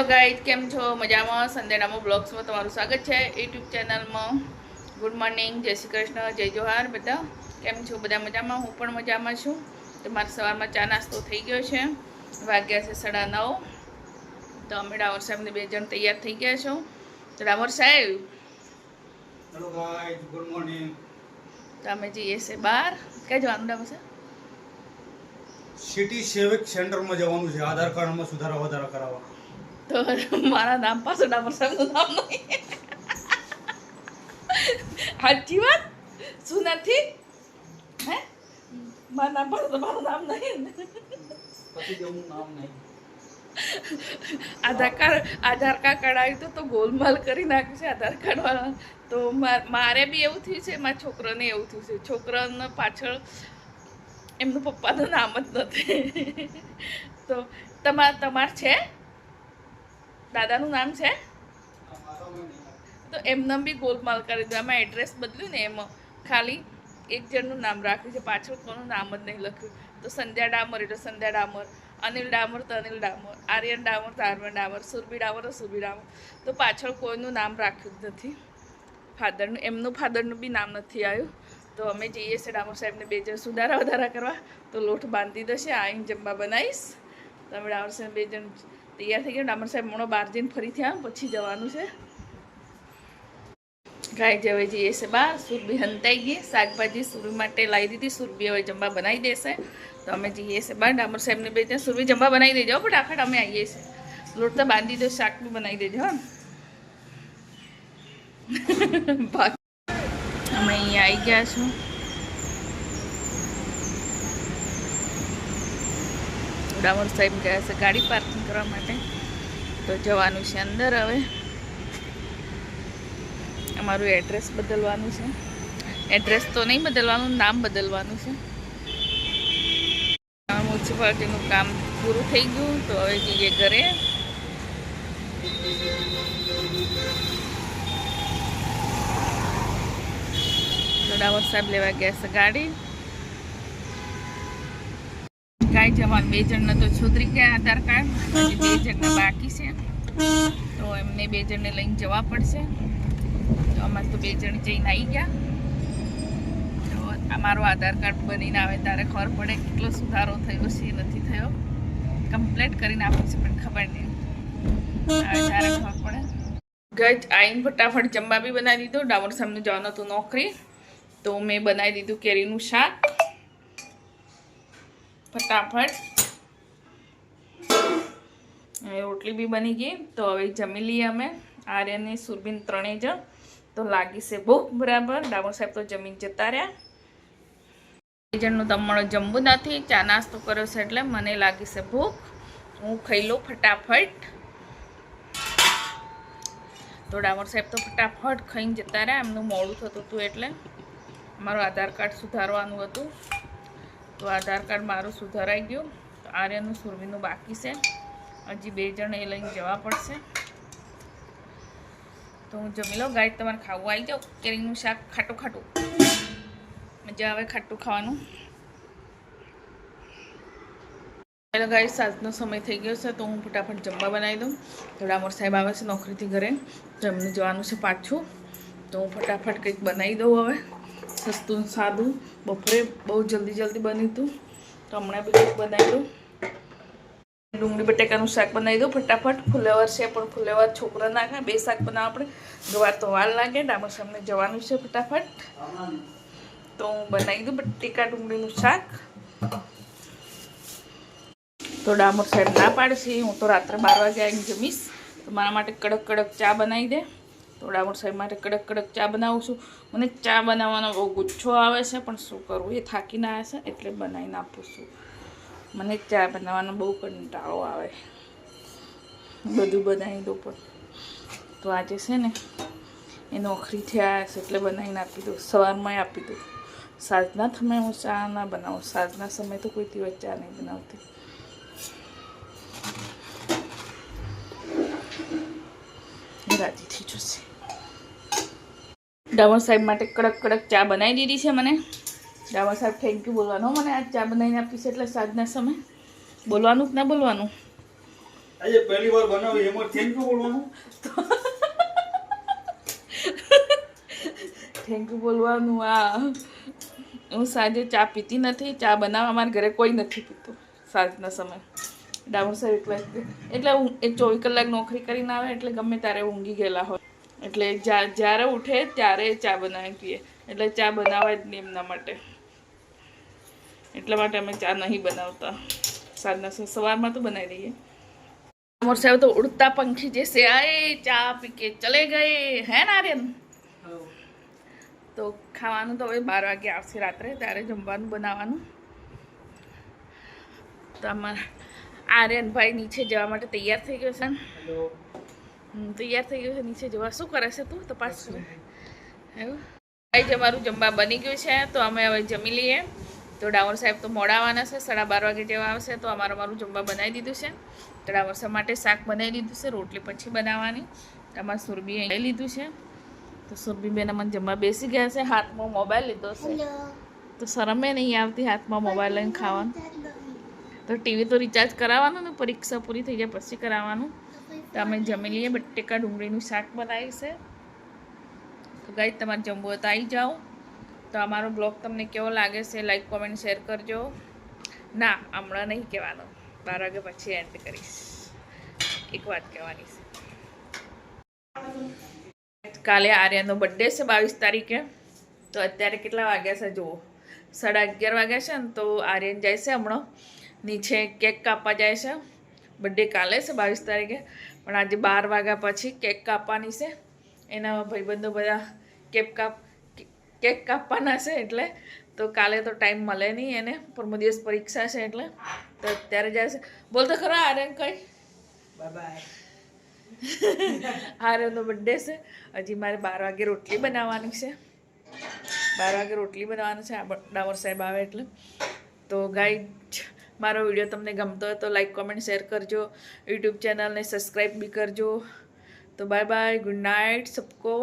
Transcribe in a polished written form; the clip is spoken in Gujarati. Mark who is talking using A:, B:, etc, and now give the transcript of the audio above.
A: ગાઈઝ, કેમ છો? મજામાં? સંધ્યાનામાં બ્લોગ્સમાં તમારું સ્વાગત છે યુટ્યુબ ચેનલમાં. ગુડ મોર્નિંગ, જય શ્રી કૃષ્ણ, જય જોહાર. બધા કેમ છો? બધા મજામાં? હું પણ મજામાં છું. તમારા સવારમાં ચા નાસ્તો થઈ ગયો છે. વાગ્યા છે 9:30. તો અમે ડામર સાહેબને 2 જણ તૈયાર થઈ ગયા છો. તો ડામર સાહેબ,
B: હેલો ગાઈઝ, ગુડ મોર્નિંગ.
A: તો અમે જઈએ છીએ બહાર. ક્યાં જવાનું ડામર સાહેબ?
B: સિટી સેવિક સેન્ટરમાં જવાનું છે, આધાર કાર્ડમાં સુધારા વધારા કરાવવા.
A: તો મારા નામ પાસે ડામર સાહેબનું નામ નહીં. સાચી વાત? શું નથી? હે, મારા નામ પાસે તમારું નામ નહીં.
B: પછી જેવું નામ નહીં.
A: આધાર કાર્ડ કઢાવ્યું તો ગોલમાલ કરી નાખ્યું છે આધાર કાર્ડ વાળા. તો મારે બી એવું થયું છે, મારા છોકરાને એવું થયું છે. છોકરાને પાછળ એમનું પપ્પાનું નામ જ નથી. તો તમાર છે? દાદાનું નામ છે? તો એમને બી ગોલમાલ કરી દીધું. આમાં એડ્રેસ બદલ્યું ને એમાં ખાલી એક જણનું નામ રાખ્યું છે, પાછળ કોનું નામ જ નહીં લખ્યું. તો સંધ્યા ડામર એટલે સંધ્યા ડામર, અનિલ ડામર તો અનિલ ડામર, આર્યન ડામર તો આર્યન ડામર, સુરભી ડામર તો સુરભી ડામર. તો પાછળ કોઈનું નામ રાખ્યું જ નથી. ફાધરનું, એમનું ફાધરનું બી નામ નથી આવ્યું. તો અમે જઈએ છીએ ડામર સાહેબને 2 જણ સુધારા વધારા કરવા. તો લોટ બાંધી દેશે, આવીને જમવા બનાવીશ. તો અમે ડામર સાહેબ 2 જણ તૈયાર થઈ ગયા. ડામર સાહેબ મોણો બહાર જઈને ફરીથી આવે પછી જવાનું છે. ગાય હવે જઈએ છે બહાર. સુરભી હંતાઈ ગઈ, શાકભાજી સુરભી માટે લાવી દીધી. સુરભી હવે જમવા બનાવી દેશે. તો અમે જઈએ છીએ બહાર. ડામર સાહેબને 2 જણ સુરભી જમવા બનાવી દેજો ફટાફટ. અમે આવીએ છીએ. લોટ તો બાંધી દો, શાક બી બનાવી દેજો. હા, અમે અહીંયા આવી ગયા છું. ડામર સાહેબ ગયા છે ગાડી પાર્કિંગ કરવા માટે. તો જવાનું છે અંદર. હવે અમારું એડ્રેસ બદલવાનું છે. એડ્રેસ તો નહીં બદલવાનું, નામ બદલવાનું છે. મ્યુનિસિપાલિટીનું કામ પૂરું થઈ ગયું. તો હવે જઈએ ઘરે. ડામર સાહેબ લેવા ગયા છે ગાડી. ગાય જવાનું 2 જણને તો સુધરી ગયા આધાર કાર્ડ, હજી 2 જણને બાકી છે. તો એમને 2 જણને લઈને જવા પડશે. તો અમારે તો 2 જણ જઈને આવી ગયા. તો અમારો આધાર કાર્ડ બનીને આવે ત્યારે ખબર પડે કેટલો સુધારો થયો છે, નથી થયો. કમ્પ્લીટ કરીને આપ્યું છે પણ ખબર નહીં આવે ત્યારે ખબર પડે. ગજ આવીને ફટાફટ જમવા બી બનાવી દીધું. ડામર સાહેબને જવાનું હતું નોકરી. તો મેં બનાવી દીધું કેરીનું શાક ફટાફટ. રોટલી બી બની ગઈ. તો હવે જમી લઈએ અમે, આર્યને સુરબીન 3 જણ. તો લાગી છે ભૂખ બરાબર. ડામર સાહેબ તો જમીન જતા રહ્યા. 2 જણનું તમારો જમવું નથી, ચા નાસ્તો કર્યો છે એટલે મને લાગી છે ભૂખ. હું ખાઈ લઉં ફટાફટ. તો ડામર સાહેબ તો ફટાફટ ખાઈને જતા રહ્યા. એમનું મોડું થતું હતું એટલે મારું આધાર કાર્ડ સુધારવાનું હતું. તો આધાર કાર્ડ મારું સુધારાઈ ગયું. તો આર્યનું સુરભીનું બાકી છે. હજી 2 જણ એ લઈને જવા પડશે. તો હું જમી લઉં. ગાય તમારે ખાવું આવી જાઓ. કેરીનું શાક ખાટું ખાટું મજા આવે ખાટું ખાવાનું. એટલે ગાય સાંજનો સમય થઈ ગયો છે. તો હું ફટાફટ જમવા બનાવી દઉં. તો ડામર સાહેબ આવે છે નોકરીથી ઘરે. તો એમને જવાનું છે પાછું. તો હું ફટાફટ કંઈક બનાવી દઉં. હવે સસ્તું સાદું. બપોરે બહુ જલ્દી બન્યું હતું. તો હમણાં બી કંઈક બનાવી દઉં. ડુંગળી બટેકાનું શાક બનાવી દઉં ફટાફટ. ફુલેવર છે પણ ફુલેવર છોકરા ના ખાય. 2 શાક બનાવવા આપણે. ગવાર તો વાર લાગે. ડામર સાહેબને જવાનું છે ફટાફટ. તો હું બનાવી દઉં બટેકા ડુંગળીનું શાક. તો ડામર સાહેબ ના પાડશે. હું તો રાત્રે 12 વાગે આવીને જમીશ. તો મારા માટે કડક ચા બનાવી દે. તો ડામર સાહેબ માટે કડક ચા બનાવું છું. મને ચા બનાવવાનો બહુ ગુસ્સો આવે છે પણ શું કરવું, એ થાકીને આવે છે એટલે બનાવીને આપું છું. મને ચા બનાવવાનો બહુ કંટાળો આવે. બધું બનાવી દઉં પણ તો આજે છે ને એ નોકરીથી આવ્યા છે એટલે બનાવીને આપી દઉં. સવારમાં આપી દઉં. સાંજના સમયે હું ચા ના બનાવું. સાંજના સમયે તો કોઈ દિવસ ચા નહીં બનાવતી. રાજી થઈ જશે. ડામર સાહેબ માટે કડક ચા બનાવી દીધી છે મને. ડામર સાહેબ થેન્ક યુ બોલવાનો મને. આ ચા બનાવીને આપી છે એટલે સાંજના સમય બોલવાનું કે ના બોલવાનું?
B: આજે પહેલી વાર બનાવી એમાં થેન્ક યુ બોલવાનું.
A: થેન્ક યુ બોલવાનું. હું સાંજે ચા પીતી નથી. ચા બનાવવા અમારા ઘરે કોઈ નથી પીતું સાંજના સમય. ડામોર સાહેબ એટલે હું એ 24 કલાક નોકરી કરીને આવે એટલે ગમે ત્યારે ઊંઘી ગયેલા હોય એટલે જ્યારે ઉઠે ત્યારે ચા બનાવી પીએ. એટલે ચા બનાવવા જ નહીં એમના માટે. એટલા માટે અમે ચા નહીં બનાવતા સાંજના સવારમાં તો બનાવી દઈએ. ડામોર સાહેબ તો ઉડતા પંખી જैसे आए ચા પી કે ચલે ગए હે નારિયન. તો ખાવાનું તો હવે 12 વાગે આવશે રાત્રે ત્યારે જમવાનું બનાવવાનું. તો અમારા આર્યનભાઈ નીચે જવા માટે તૈયાર થઈ ગયો છે. તૈયાર થઈ ગયો છે નીચે જવા. શું કરે છે તું? તપાસ કરે એવું. ભાઈ અમારું જમવા બની ગયું છે તો અમે હવે જમી લઈએ. તો ડામોર સાહેબ તો મોડા આવવાના છે, 12:30 વાગે જેવા આવશે. તો અમારું જમવા બનાવી દીધું છે. તો ડામોર સાહેબ માટે શાક બનાવી દીધું છે, રોટલી પછી બનાવવાની. અમારે સુરભી અહીં લીધું છે. તો સુરભી બેન અમને જમવા બેસી ગયા છે. હાથમાં મોબાઈલ લીધો છે તો શરમે નહીં આવતી હાથમાં મોબાઈલ લઈને ખાવાનું. તો ટીવી તો રિચાર્જ કરાવવાનું ને, પરીક્ષા પૂરી થઈ જાય પછી કરાવવાનું. તો અમે જમી લઈએ. બટેકા ડુંગળીનું શાક બનાવ્યું છે. તો ગાઈસ તમારે જમવું હોય તો આવી જાઓ. તો અમારો બ્લોગ તમને કેવો લાગે છે લાઈક કોમેન્ટ શેર કરજો. ના હમણાં નહીં કહેવાનું, 12 વાગ્યા પછી એન્ડ કરીશ. એક વાત કહેવાની છે. કાલે આર્યનનો બર્થડે છે 22 તારીખે. તો અત્યારે કેટલા વાગ્યા છે જુઓ, 11:30 વાગ્યા છે ને. તો આર્યન જાય છે હમણાં નીચે કેક કાપવા જાય છે. બર્થડે કાલે છે 22 તારીખે પણ આજે 12 વાગ્યા પછી કેક કાપવાની છે. એના ભાઈબંધો બધા કેક કાપવાના છે એટલે તો કાલે તો ટાઈમ મળે નહીં એને. પરમ દિવસ પરીક્ષા છે એટલે તો અત્યારે જાય છે. બોલ તો ખરા આર્યન કઈ બાય બાય. આર્યનનો બર્થડે છે. હજી મારે 12 વાગે રોટલી બનાવવાની છે. 12 વાગે રોટલી બનાવવાની છે ડામોર સાહેબ આવે એટલે. તો ગાઈડ મારો વિડીયો તમને ગમતો હોય તો લાઈક કોમેન્ટ શેર કરજો. યુટ્યુબ ચેનલને સબસ્ક્રાઈબ બી કરજો. તો બાય બાય, ગુડ નાઇટ સબકો.